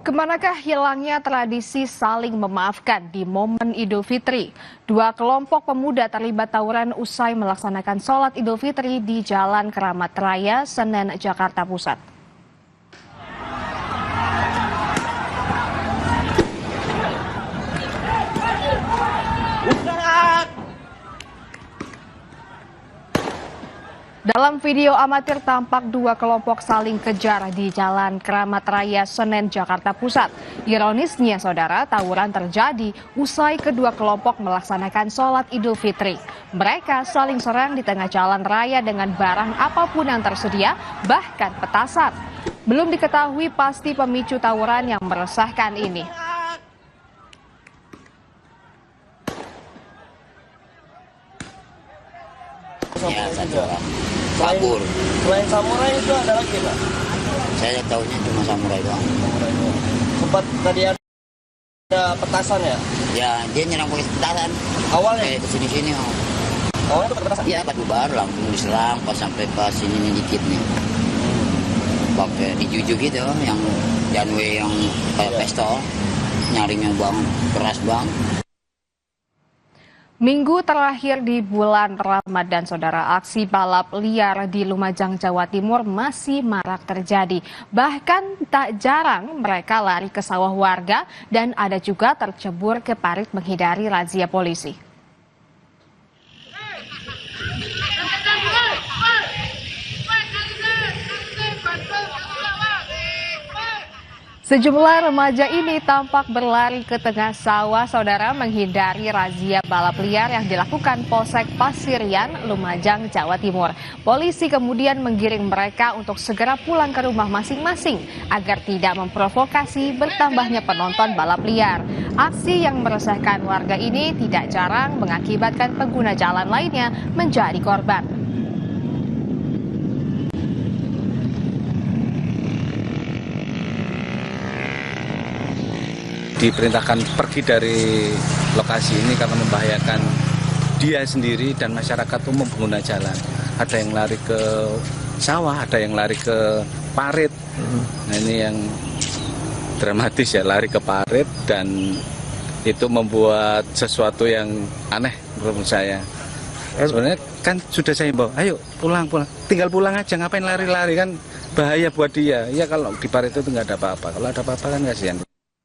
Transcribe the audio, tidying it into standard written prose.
Kemanakah hilangnya tradisi saling memaafkan di momen Idul Fitri? Dua kelompok pemuda terlibat tawuran usai melaksanakan sholat Idul Fitri di Jalan Keramat Raya, Senen, Jakarta Pusat. Dalam video amatir tampak dua kelompok saling kejar di Jalan Keramat Raya, Senen, Jakarta Pusat. Ironisnya, saudara, tawuran terjadi usai kedua kelompok melaksanakan sholat Idul Fitri. Mereka saling serang di tengah jalan raya dengan barang apapun yang tersedia, bahkan petasan. Belum diketahui pasti pemicu tawuran yang meresahkan ini. Ya, satu orang kabur. Selain samurai itu ada lagi, Pak? Saya tahunya cuma samurai doang. Sempat tadi ada petasan ya? Ya, dia nyerang pakai petasan. Awalnya? Kayak kesini-sini. Awalnya itu pakai petasan? Iya, batu bara langsung diserang pas sampai pas ini dikit nih. Pakai dijujuk gitu, yang Janwe yang kayak pistol. Nyaringnya bang, keras bang. Minggu terakhir di bulan Ramadan, saudara, aksi balap liar di Lumajang, Jawa Timur masih marak terjadi. Bahkan tak jarang mereka lari ke sawah warga dan ada juga tercebur ke parit menghindari razia polisi. Sejumlah remaja ini tampak berlari ke tengah sawah, saudara, menghindari razia balap liar yang dilakukan Polsek Pasirian, Lumajang, Jawa Timur. Polisi kemudian menggiring mereka untuk segera pulang ke rumah masing-masing agar tidak memprovokasi bertambahnya penonton balap liar. Aksi yang meresahkan warga ini tidak jarang mengakibatkan pengguna jalan lainnya menjadi korban. Diperintahkan pergi dari lokasi ini karena membahayakan dia sendiri dan masyarakat umum pengguna jalan. Ada yang lari ke sawah, ada yang lari ke parit. Nah, ini yang dramatis ya, lari ke parit, dan itu membuat sesuatu yang aneh menurut saya. Sebenarnya kan sudah saya himbau, ayo pulang, tinggal pulang aja, ngapain lari-lari, kan bahaya buat dia. Ya kalau di parit itu nggak ada apa-apa, kalau ada apa-apa kan kasihan.